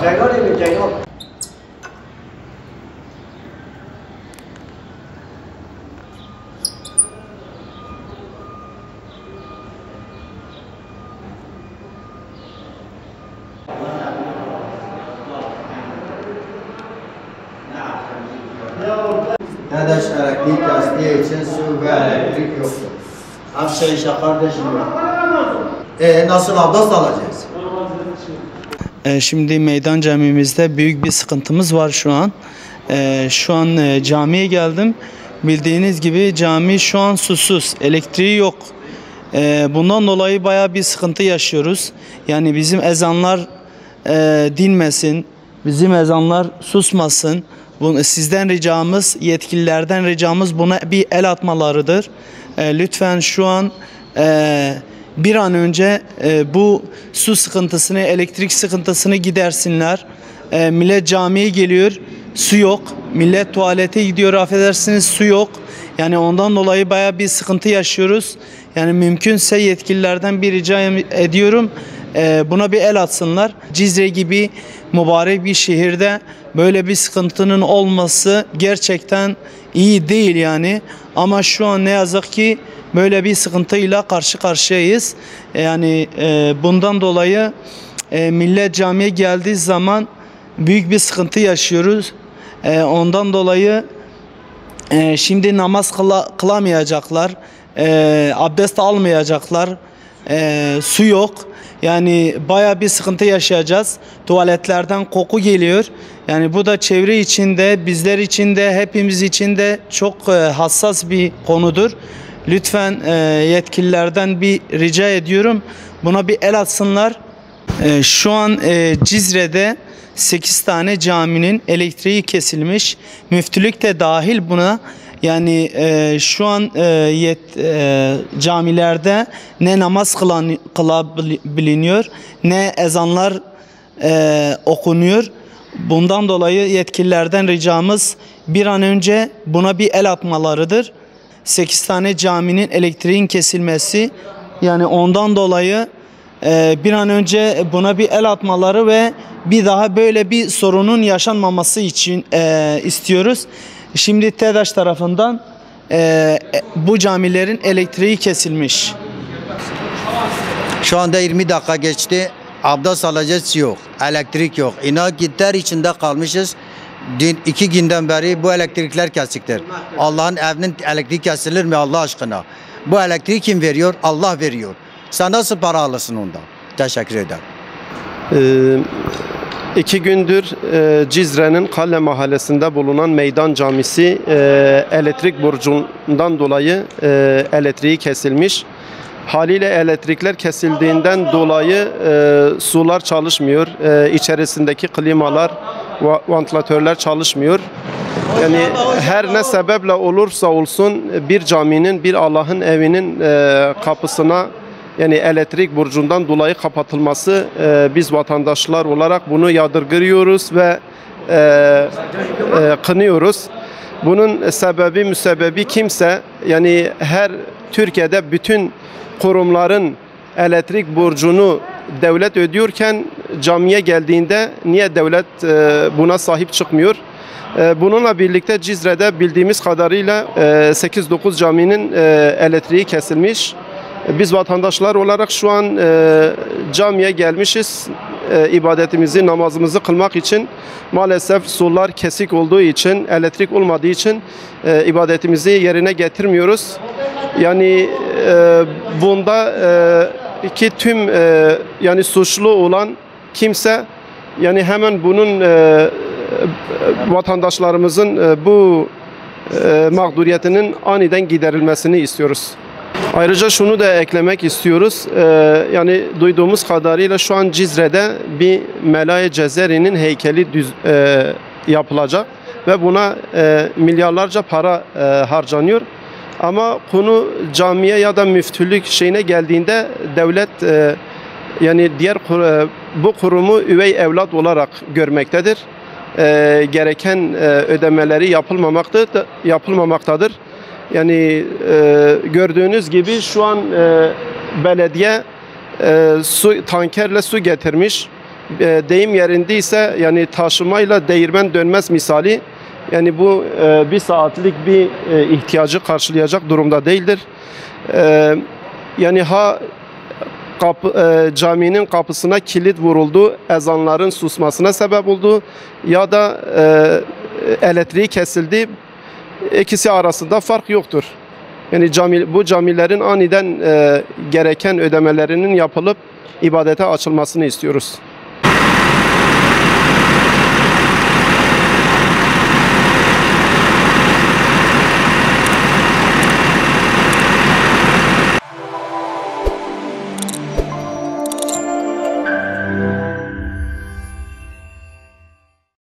Ceylan evi, Ceylan. Kardeş elektrik kestiği için su ve elektrik yoktu. Her şey işte kardeşim ya. Nasıl abdest alacağız? Şimdi meydan camimizde büyük bir sıkıntımız var şu an. Şu an camiye geldim. Bildiğiniz gibi cami şu an susuz, elektriği yok. Bundan dolayı bayağı bir sıkıntı yaşıyoruz. Yani bizim ezanlar dinmesin, bizim ezanlar susmasın. Sizden ricamız, yetkililerden ricamız buna bir el atmalarıdır. Lütfen şu an bir an önce bu su sıkıntısını, elektrik sıkıntısını gidersinler. Millet camiye geliyor, su yok. Millet tuvalete gidiyor, affedersiniz, su yok. Yani ondan dolayı bayağı bir sıkıntı yaşıyoruz. Yani mümkünse yetkililerden bir rica ediyorum. Buna bir el atsınlar. Cizre gibi mübarek bir şehirde böyle bir sıkıntının olması gerçekten iyi değil yani. Ama şu an ne yazık ki böyle bir sıkıntıyla karşı karşıyayız. Yani bundan dolayı millet camiye geldiği zaman büyük bir sıkıntı yaşıyoruz. Ondan dolayı şimdi namaz kılamayacaklar, abdest almayacaklar, su yok. Yani bayağı bir sıkıntı yaşayacağız. Tuvaletlerden koku geliyor. Yani bu da çevre içinde, bizler için de, hepimiz için de çok hassas bir konudur. Lütfen yetkililerden bir rica ediyorum. Buna bir el atsınlar. Şu an Cizre'de 8 tane caminin elektriği kesilmiş. Müftülük de dahil buna. Yani şu an camilerde ne namaz kılabiliyor, ne ezanlar okunuyor. Bundan dolayı yetkililerden ricamız bir an önce buna bir el atmalarıdır. 8 tane caminin elektriğin kesilmesi, yani ondan dolayı bir an önce buna bir el atmaları ve bir daha böyle bir sorunun yaşanmaması için istiyoruz. Şimdi TEDAŞ tarafından bu camilerin elektriği kesilmiş. Şu anda 20 dakika geçti. Abdest alacağız yok. Elektrik yok. İnan ki ter içinde kalmışız. Dün 2 günden beri bu elektrikler kesiktir. Allah'ın evinin elektriği kesilir mi Allah aşkına? Bu elektriği kim veriyor? Allah veriyor. Sen nasıl para alırsın ondan? Teşekkür ederim. 2 gündür Cizre'nin Kale Mahallesi'nde bulunan Meydan Camisi elektrik borcundan dolayı elektriği kesilmiş. Haliyle elektrikler kesildiğinden dolayı sular çalışmıyor. İçerisindeki klimalar, vantilatörler çalışmıyor. Yani her ne sebeple olursa olsun bir caminin, bir Allah'ın evinin kapısına yani elektrik borcundan dolayı kapatılması, biz vatandaşlar olarak bunu yadırgıyoruz ve kınıyoruz. Bunun sebebi müsebbibi kimse, yani her Türkiye'de bütün kurumların elektrik borcunu devlet ödüyorken camiye geldiğinde niye devlet buna sahip çıkmıyor? Bununla birlikte Cizre'de bildiğimiz kadarıyla 8-9 caminin elektriği kesilmiş. Biz vatandaşlar olarak şu an camiye gelmişiz. İbadetimizi, namazımızı kılmak için maalesef sular kesik olduğu için, elektrik olmadığı için ibadetimizi yerine getirmiyoruz. Yani bunda ki tüm yani suçlu olan kimse, yani hemen bunun vatandaşlarımızın bu mağduriyetinin aniden giderilmesini istiyoruz. Ayrıca şunu da eklemek istiyoruz. Yani duyduğumuz kadarıyla şu an Cizre'de bir Melaye Cezeri'nin heykeli yapılacak ve buna milyarlarca para harcanıyor. Ama konu camiye ya da müftülük şeyine geldiğinde devlet yani diğer bu kurumu üvey evlat olarak görmektedir. Gereken ödemeleri yapılmamaktadır. Yani gördüğünüz gibi şu an belediye tankerle su getirmiş. deyim yerindeyse yani taşımayla değirmen dönmez misali. Yani bu bir saatlik bir ihtiyacı karşılayacak durumda değildir. Yani caminin kapısına kilit vuruldu, ezanların susmasına sebep oldu ya da elektriği kesildi. İkisi arasında fark yoktur. Yani bu camilerin aniden gereken ödemelerinin yapılıp ibadete açılmasını istiyoruz.